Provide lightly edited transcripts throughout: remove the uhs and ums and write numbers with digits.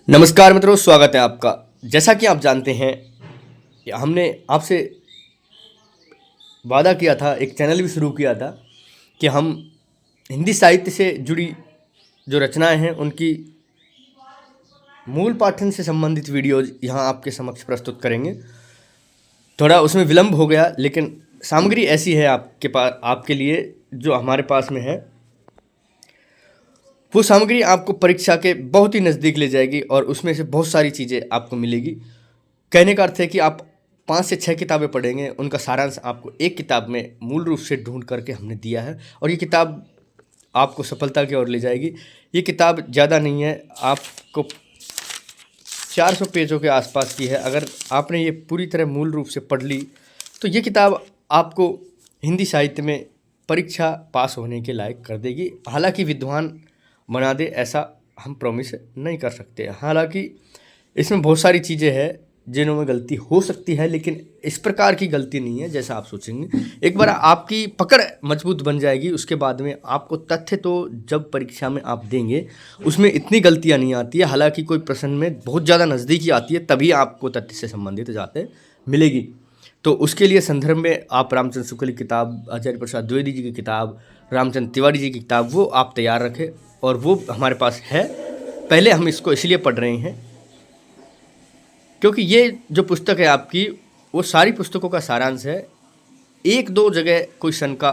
नमस्कार मित्रों, स्वागत है आपका। जैसा कि आप जानते हैं, हमने आपसे वादा किया था, एक चैनल भी शुरू किया था कि हम हिंदी साहित्य से जुड़ी जो रचनाएं हैं उनकी मूल पाठन से संबंधित वीडियोज यहाँ आपके समक्ष प्रस्तुत करेंगे। थोड़ा उसमें विलंब हो गया, लेकिन सामग्री ऐसी है आपके पास, आपके लिए जो हमारे पास में है, वो सामग्री आपको परीक्षा के बहुत ही नज़दीक ले जाएगी और उसमें से बहुत सारी चीज़ें आपको मिलेगी। कहने का अर्थ है कि आप 5 से 6 किताबें पढ़ेंगे, उनका सारांश आपको एक किताब में मूल रूप से ढूंढ करके हमने दिया है और ये किताब आपको सफलता की ओर ले जाएगी। ये किताब ज़्यादा नहीं है, आपको 400 पेजों के आसपास की है। अगर आपने ये पूरी तरह मूल रूप से पढ़ ली तो ये किताब आपको हिंदी साहित्य में परीक्षा पास होने के लायक कर देगी। हालांकि विद्वान बना दे ऐसा हम प्रॉमिस नहीं कर सकते। हालांकि इसमें बहुत सारी चीज़ें हैं जिनमें गलती हो सकती है, लेकिन इस प्रकार की गलती नहीं है जैसा आप सोचेंगे। एक बार आपकी पकड़ मजबूत बन जाएगी, उसके बाद में आपको तथ्य तो जब परीक्षा में आप देंगे उसमें इतनी गलतियां नहीं आती है। हालांकि कोई प्रश्न में बहुत ज़्यादा नज़दीकी आती है, तभी आपको तथ्य से संबंधित जाते मिलेगी। तो उसके लिए संदर्भ में आप रामचंद्र शुक्ल की किताब, आचार्य प्रसाद द्विवेदी जी की किताब, रामचंद्र तिवारी जी की किताब, वो आप तैयार रखें और वो हमारे पास है। पहले हम इसको इसलिए पढ़ रहे हैं क्योंकि ये जो पुस्तक है आपकी, वो सारी पुस्तकों का सारांश है। एक दो जगह कोई शंका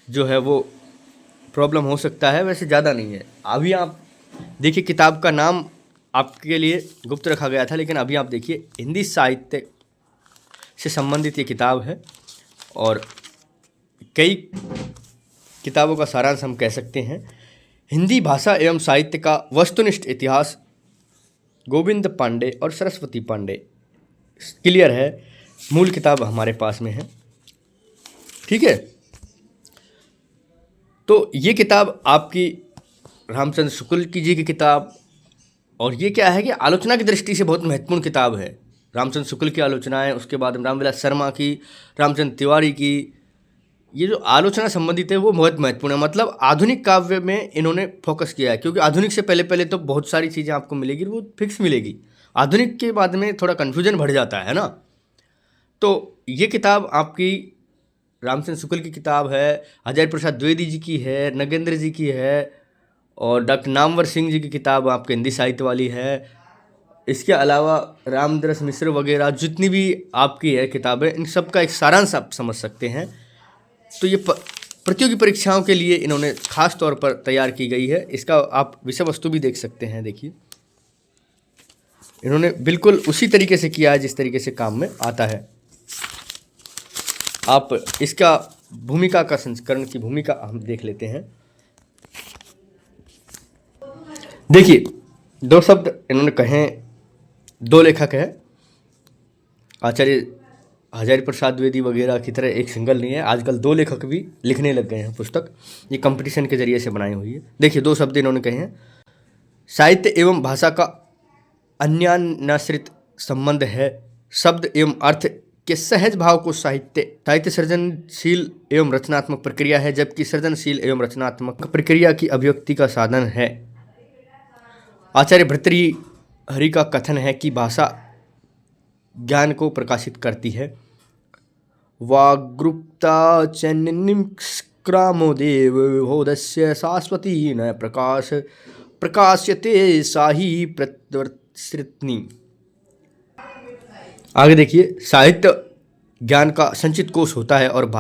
जो है वो प्रॉब्लम हो सकता है, वैसे ज़्यादा नहीं है। अभी आप देखिए, किताब का नाम आपके लिए गुप्त रखा गया था, लेकिन अभी आप देखिए, हिंदी साहित्य से संबंधित ये किताब है और कई किताबों का सारांश हम कह सकते हैं। हिंदी भाषा एवं साहित्य का वस्तुनिष्ठ इतिहास, गोविंद पांडे और सरस्वती पांडे। क्लियर है, मूल किताब हमारे पास में है। ठीक है, तो ये किताब आपकी रामचंद्र शुक्ल की जी की किताब, और ये क्या है कि आलोचना की दृष्टि से बहुत महत्वपूर्ण किताब है। रामचंद्र शुक्ल की आलोचनाएं, उसके बाद रामविलास शर्मा की, रामचंद्र तिवारी की, ये जो आलोचना संबंधित है वो बहुत महत्वपूर्ण है। मतलब आधुनिक काव्य में इन्होंने फोकस किया है, क्योंकि आधुनिक से पहले पहले तो बहुत सारी चीज़ें आपको मिलेगी, वो फिक्स मिलेगी। आधुनिक के बाद में थोड़ा कन्फ्यूजन बढ़ जाता है ना। तो ये किताब आपकी रामचंद्र शुक्ल की किताब है, आचार्य प्रसाद द्विवेदी जी की है, नगेंद्र जी की है, और डॉक्टर नामवर सिंह जी की किताब आपके हिंदी साहित्य वाली है। इसके अलावा रामदरस मिश्र वगैरह जितनी भी आपकी है किताबें, इन सब का एक सारांश आप समझ सकते हैं। तो ये प्रतियोगी परीक्षाओं के लिए इन्होंने खास तौर पर तैयार की गई है। इसका आप विषय वस्तु भी देख सकते हैं। देखिए, इन्होंने बिल्कुल उसी तरीके से किया है जिस तरीके से काम में आता है। आप इसका भूमिका का संस्करण की भूमिका हम देख लेते हैं। देखिए, दो शब्द इन्होंने कहे, दो लेखक हैं, आचार्य प्रसाद द्विवेदी वगैरह की तरह एक सिंगल नहीं है। आजकल दो लेखक भी लिखने लग गए हैं पुस्तक, ये कंपटीशन के जरिए से बनाई हुई है। देखिए, दो शब्द इन्होंने कहे हैं, साहित्य एवं भाषा का अन्यान्याश्रित संबंध है। शब्द एवं अर्थ के सहज भाव को साहित्य सृजनशील एवं रचनात्मक प्रक्रिया है, जबकि सृजनशील एवं रचनात्मक प्रक्रिया की अभिव्यक्ति का साधन है। आचार्य भर्तृहरि का कथन है कि भाषा ज्ञान को प्रकाशित करती है। वाग्रुप्ता चन्निष्क्रामो देव होदस्य शाश्वती न प्रकाश्यते साही प्रत्वर्षितनी। आगे देखिए, साहित्य ज्ञान का संचित कोश होता है और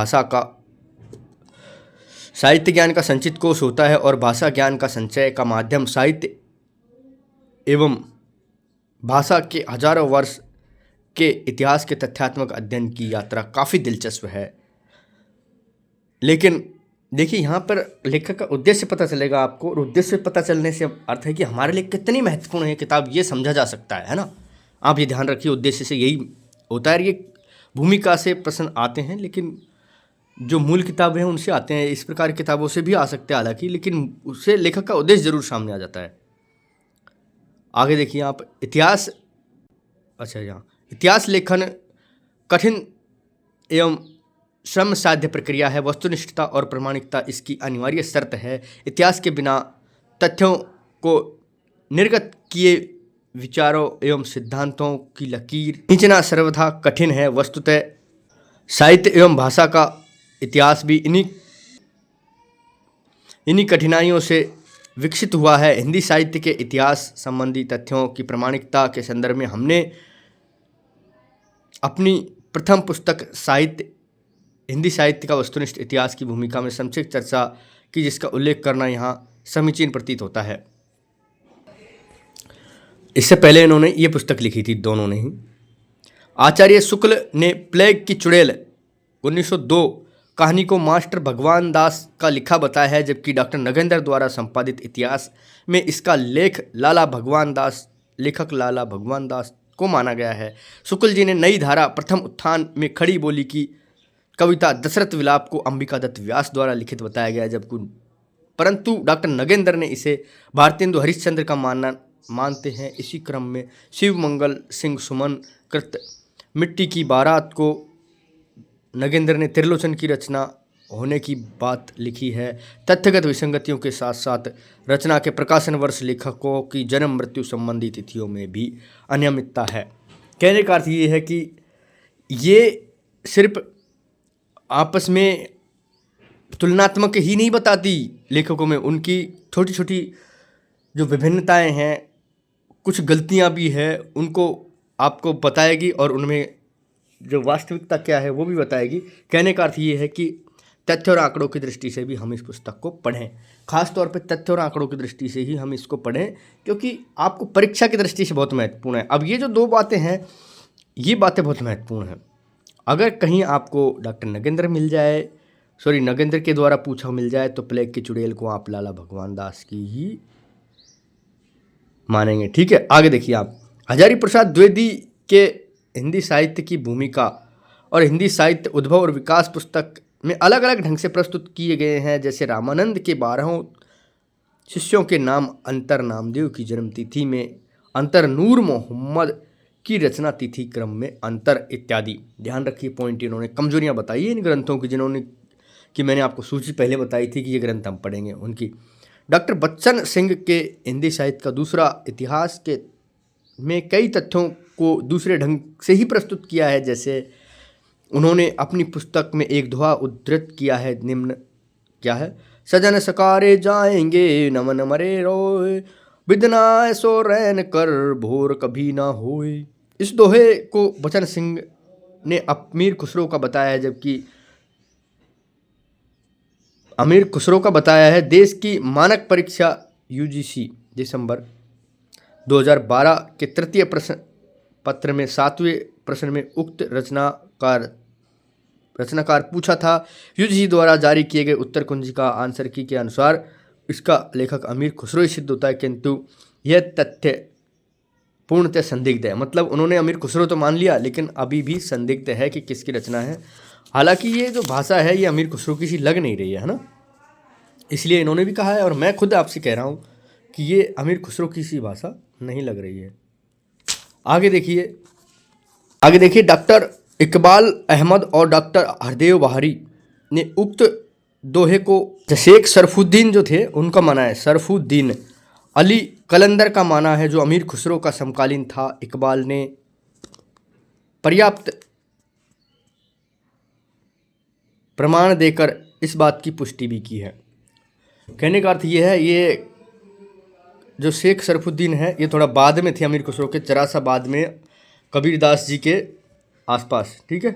साहित्य ज्ञान का संचित कोश होता है और भाषा ज्ञान का संचय का माध्यम। साहित्य एवं भाषा के हजारों वर्ष के इतिहास के तथ्यात्मक अध्ययन की यात्रा काफ़ी दिलचस्प है। लेकिन देखिए, यहाँ पर लेखक का उद्देश्य पता चलेगा आपको, और उद्देश्य पता चलने से अर्थ है कि हमारे लिए कितनी महत्वपूर्ण है किताब, ये समझा जा सकता है ना। आप ये ध्यान रखिए, उद्देश्य से यही होता है। ये भूमिका से प्रश्न आते हैं, लेकिन जो मूल किताबें हैं उनसे आते हैं, इस प्रकार की किताबों से भी आ सकते हैं हालांकि, लेकिन उससे लेखक का उद्देश्य जरूर सामने आ जाता है। आगे देखिए आप, इतिहास लेखन कठिन एवं श्रम साध्य प्रक्रिया है। वस्तुनिष्ठता और प्रामाणिकता इसकी अनिवार्य शर्त है। इतिहास के बिना तथ्यों को निर्गत किए विचारों एवं सिद्धांतों की लकीर खींचना सर्वथा कठिन है। वस्तुतः साहित्य एवं भाषा का इतिहास भी इन्हीं कठिनाइयों से विकसित हुआ है। हिंदी साहित्य के इतिहास संबंधी तथ्यों की प्रामाणिकता के संदर्भ में हमने अपनी प्रथम पुस्तक हिंदी साहित्य का वस्तुनिष्ठ इतिहास की भूमिका में संक्षिप्त चर्चा की, जिसका उल्लेख करना यहाँ समीचीन प्रतीत होता है। इससे पहले इन्होंने ये पुस्तक लिखी थी, दोनों ने ही। आचार्य शुक्ल ने प्लेग की चुड़ैल 1902 कहानी को मास्टर भगवान दास का लिखा बताया है, जबकि डॉक्टर नगेंद्र द्वारा संपादित इतिहास में इसका लेखक लाला भगवान दास को माना गया है। शुक्ल जी ने नई धारा प्रथम उत्थान में खड़ी बोली की कविता दशरथ विलाप को अंबिका दत्त व्यास द्वारा लिखित बताया गया है, परंतु डॉक्टर नगेंद्र ने इसे भारतेंदु हरिश्चंद्र का मानते हैं। इसी क्रम में शिव मंगल सिंह सुमन कृत मिट्टी की बारात को नगेंद्र ने त्रिलोचन की रचना होने की बात लिखी है। तथ्यगत विसंगतियों के साथ साथ रचना के प्रकाशन वर्ष, लेखकों की जन्म मृत्यु संबंधी तिथियों में भी अनियमितता है। कहने का अर्थ ये है कि ये सिर्फ आपस में तुलनात्मक ही नहीं बताती लेखकों में, उनकी छोटी छोटी जो विभिन्नताएं हैं, कुछ गलतियां भी हैं, उनको आपको बताएगी और उनमें जो वास्तविकता क्या है वो भी बताएगी। कहने का अर्थ ये है कि तथ्य और आंकड़ों की दृष्टि से भी हम इस पुस्तक को पढ़ें, खास तौर पे तथ्य और आंकड़ों की दृष्टि से ही हम इसको पढ़ें, क्योंकि आपको परीक्षा की दृष्टि से बहुत महत्वपूर्ण है। अब ये जो दो बातें हैं, ये बातें बहुत महत्वपूर्ण हैं। अगर कहीं आपको डॉक्टर नगेंद्र के द्वारा पूछा मिल जाए तो प्लेग की चुड़ैल को आप लाला भगवान दास की ही मानेंगे। ठीक है, आगे देखिए आप। हजारी प्रसाद द्विवेदी के हिंदी साहित्य की भूमिका और हिंदी साहित्य उद्भव और विकास पुस्तक में अलग अलग ढंग से प्रस्तुत किए गए हैं। जैसे रामानंद के 12 शिष्यों के नाम, अंतर नामदेव की जन्मतिथि में अंतर, नूर मोहम्मद की रचना तिथि क्रम में अंतर इत्यादि। ध्यान रखिए पॉइंट, इन्होंने कमजोरियां बताई इन ग्रंथों की, कि मैंने आपको सूची पहले बताई थी कि ये ग्रंथ हम पढ़ेंगे उनकी। डॉक्टर बच्चन सिंह के हिंदी साहित्य का दूसरा इतिहास में कई तथ्यों को दूसरे ढंग से ही प्रस्तुत किया है। जैसे उन्होंने अपनी पुस्तक में एक दोहा उद्धृत किया है, निम्न क्या है? सजन सकारे जाएंगे नमन मरे रोए, बिदना सो रैन कर भोर कभी ना होए। इस दोहे को बच्चन सिंह ने अमीर खुसरो का बताया है, जबकि अमीर खुसरो का बताया है देश की मानक परीक्षा UGC दिसंबर 2012 के तृतीय प्रश्न पत्र में 7वें प्रश्न में उक्त रचनाकार पूछा था। UGC द्वारा जारी किए गए उत्तर कुंजिका आंसर की के अनुसार इसका लेखक अमीर खुसरो ही सिद्ध होता है, किंतु यह तथ्य पूर्णतः संदिग्ध है। मतलब उन्होंने अमीर खुसरो तो मान लिया, लेकिन अभी भी संदिग्ध है कि किसकी रचना है। हालांकि ये जो भाषा है ये अमीर खुसरो की सी लग नहीं रही है ना, इसलिए इन्होंने भी कहा है और मैं खुद आपसे कह रहा हूँ कि ये अमीर खुसरो की सी भाषा नहीं लग रही है। आगे देखिए डॉक्टर इकबाल अहमद और डॉक्टर हरदेव बहारी ने उक्त दोहे को शेख सरफुद्दीन जो थे उनका माना है, सरफुद्दीन अली कलंदर का माना है, जो अमीर खुसरो का समकालीन था। इकबाल ने पर्याप्त प्रमाण देकर इस बात की पुष्टि भी की है। कहने का अर्थ ये है, ये जो शेख सरफुद्दीन है ये थोड़ा बाद में थे अमीर खुसरो के, जरा सा बाद में, कबीरदास जी के आसपास। ठीक है।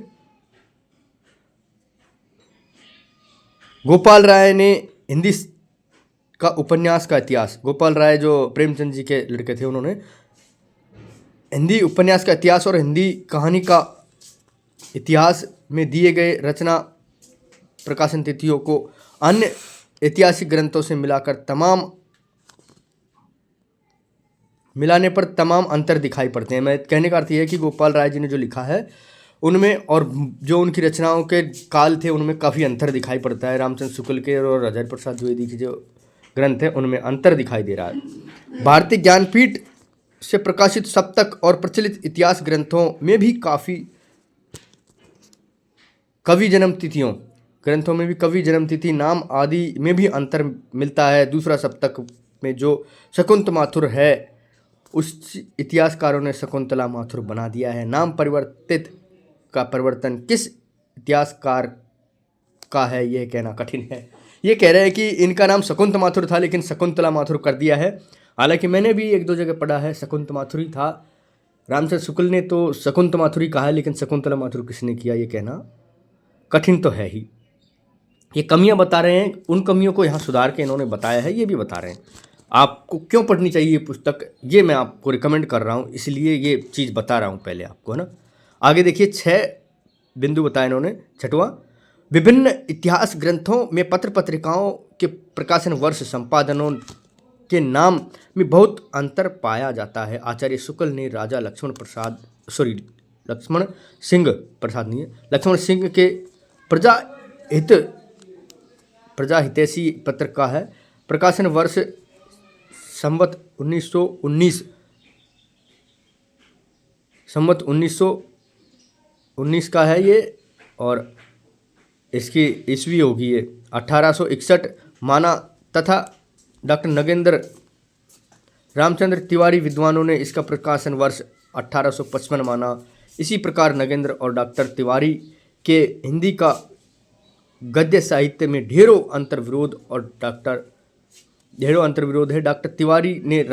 गोपाल राय ने हिंदी का उपन्यास का इतिहास, गोपाल राय जो प्रेमचंद जी के लड़के थे, उन्होंने हिंदी उपन्यास का इतिहास और हिंदी कहानी का इतिहास में दिए गए रचना प्रकाशन तिथियों को अन्य ऐतिहासिक ग्रंथों से मिलाने पर तमाम अंतर दिखाई पड़ते हैं। मैं कहने का अर्थ यह है कि गोपाल राय जी ने जो लिखा है उनमें और जो उनकी रचनाओं के काल थे उनमें काफ़ी अंतर दिखाई पड़ता है। रामचंद्र शुक्ल के और हजारी प्रसाद द्विवेदी के जो ग्रंथ हैं उनमें अंतर दिखाई दे रहा है। भारतीय ज्ञानपीठ से प्रकाशित सप्तक और प्रचलित इतिहास ग्रंथों में भी कवि जन्म तिथि, नाम आदि में भी अंतर मिलता है। दूसरा सप्तक में जो शकुंत माथुर है उस इतिहासकारों ने शकुंतला माथुर बना दिया है। नाम परिवर्तित का परिवर्तन किस इतिहासकार का है, ये कहना कठिन है। ये कह रहे हैं कि इनका नाम शकुंत माथुर था लेकिन शकुंतला माथुर कर दिया है। हालांकि मैंने भी एक दो जगह पढ़ा है शकुंत माथुर ही था। रामचंद्र शुक्ल ने तो शकुंत माथुर ही कहा है, लेकिन शकुंतला माथुर किसने किया ये कहना कठिन तो है ही। ये कमियां बता रहे हैं, उन कमियों को यहाँ सुधार के इन्होंने बताया है, ये भी बता रहे हैं। आपको क्यों पढ़नी चाहिए ये पुस्तक, ये मैं आपको रिकमेंड कर रहा हूँ, इसलिए ये चीज़ बता रहा हूँ पहले आपको, है ना। आगे देखिए 6 बिंदु बताए इन्होंने। छठवां, विभिन्न इतिहास ग्रंथों में पत्र पत्रिकाओं के प्रकाशन वर्ष संपादनों के नाम में बहुत अंतर पाया जाता है। आचार्य शुक्ल ने राजा लक्ष्मण सिंह के प्रजाहितैषी पत्र का है। प्रकाशन वर्ष संवत 1919 का है ये, और इसकी ईस्वी होगी ये 1861 माना, तथा डॉक्टर नगेंद्र रामचंद्र तिवारी विद्वानों ने इसका प्रकाशन वर्ष 1855 माना। इसी प्रकार नगेंद्र और डॉक्टर तिवारी के हिंदी का गद्य साहित्य में ढेरों अंतर्विरोध है। डॉक्टर तिवारी ने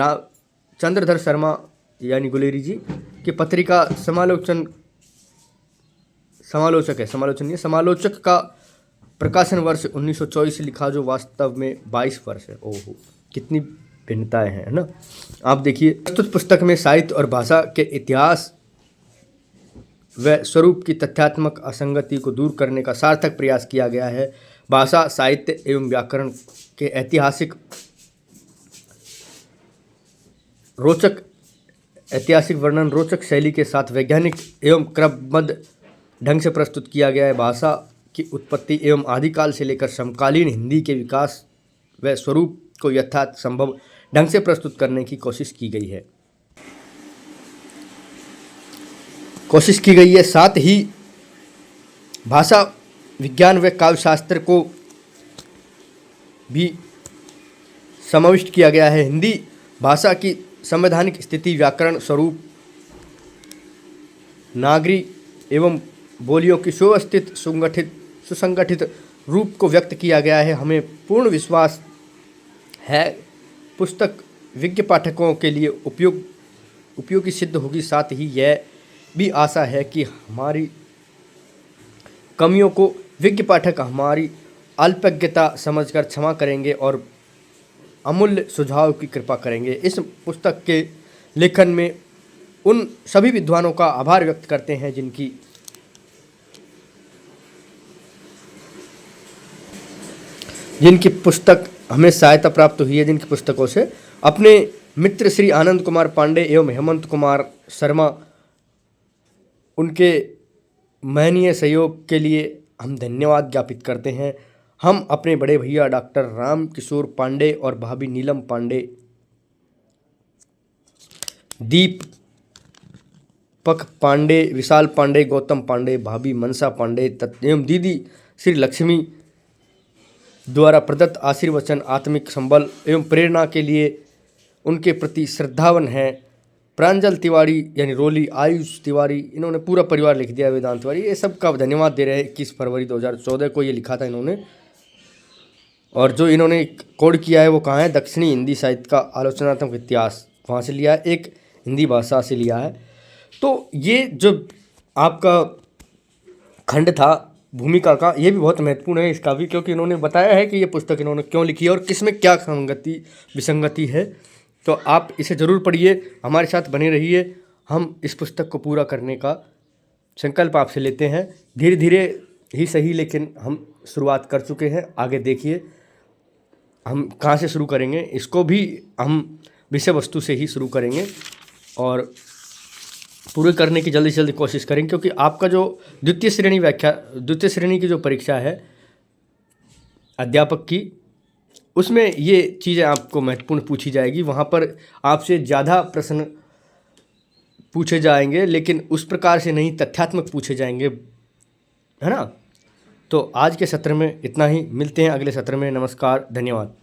चंद्रधर शर्मा यानी गुलेरी जी की पत्रिका समालोचक का प्रकाशन वर्ष 1924 लिखा, जो वास्तव में 22 वर्ष है। ओहो, कितनी भिन्नताएं हैं, है ना। आप देखिए, प्रस्तुत पुस्तक में साहित्य और भाषा के इतिहास व स्वरूप की तथ्यात्मक असंगति को दूर करने का सार्थक प्रयास किया गया है। भाषा, साहित्य एवं व्याकरण के ऐतिहासिक वर्णन रोचक शैली के साथ वैज्ञानिक एवं क्रमबद्ध ढंग से प्रस्तुत किया गया है। भाषा की उत्पत्ति एवं आदिकाल से लेकर समकालीन हिंदी के विकास व स्वरूप को यथार्थ संभव ढंग से प्रस्तुत करने की कोशिश की गई है। साथ ही भाषा विज्ञान व काव्यशास्त्र को भी समाविष्ट किया गया है। हिंदी भाषा की संवैधानिक स्थिति, व्याकरण, स्वरूप, नागरी एवं बोलियों की सुव्यवस्थित सुसंगठित रूप को व्यक्त किया गया है। हमें पूर्ण विश्वास है पुस्तक विज्ञ पाठकों के लिए उपयोगी सिद्ध होगी। साथ ही यह भी आशा है कि हमारी कमियों को विज्ञ पाठक हमारी अल्पज्ञता समझकर क्षमा करेंगे और अमूल्य सुझाव की कृपा करेंगे। इस पुस्तक के लेखन में उन सभी विद्वानों का आभार व्यक्त करते हैं जिनकी पुस्तक हमें सहायता प्राप्त हुई है, जिनकी पुस्तकों से। अपने मित्र श्री आनंद कुमार पांडे एवं हेमंत कुमार शर्मा, उनके महनीय सहयोग के लिए हम धन्यवाद ज्ञापित करते हैं। हम अपने बड़े भैया डॉक्टर राम किशोर पांडे और भाभी नीलम पांडे, दीपक पांडे, विशाल पांडे, गौतम पांडे, भाभी मनसा पांडे एवं दीदी श्री लक्ष्मी द्वारा प्रदत्त आशीर्वचन, आत्मिक संबल एवं प्रेरणा के लिए उनके प्रति श्रद्धावन हैं। प्रांजल तिवारी यानी रोली, आयुष तिवारी, इन्होंने पूरा परिवार लिख दिया, वेदांत तिवारी, ये सब का धन्यवाद दे रहे हैं। 21 फरवरी 2014 को ये लिखा था इन्होंने, और जो इन्होंने कोड किया है वो कहाँ है, दक्षिणी हिंदी साहित्य का आलोचनात्मक इतिहास, वहाँ से लिया है, एक हिंदी भाषा से लिया है। तो ये जो आपका खंड था भूमिका का, ये भी बहुत महत्वपूर्ण है इसका भी, क्योंकि इन्होंने बताया है कि ये पुस्तक इन्होंने क्यों लिखी है और किसमें क्या विसंगति है। तो आप इसे ज़रूर पढ़िए, हमारे साथ बने रहिए। हम इस पुस्तक को पूरा करने का संकल्प आपसे लेते हैं। धीरे धीरे ही सही, लेकिन हम शुरुआत कर चुके हैं। आगे देखिए हम कहाँ से शुरू करेंगे, इसको भी हम विषय वस्तु से ही शुरू करेंगे और पूरे करने की जल्दी से जल्दी कोशिश करेंगे, क्योंकि आपका जो द्वितीय श्रेणी की जो परीक्षा है अध्यापक की, उसमें ये चीज़ें आपको महत्वपूर्ण पूछी जाएगी। वहाँ पर आपसे ज़्यादा प्रश्न पूछे जाएंगे, लेकिन उस प्रकार से नहीं, तथ्यात्मक पूछे जाएंगे, है ना। तो आज के सत्र में इतना ही, मिलते हैं अगले सत्र में। नमस्कार, धन्यवाद।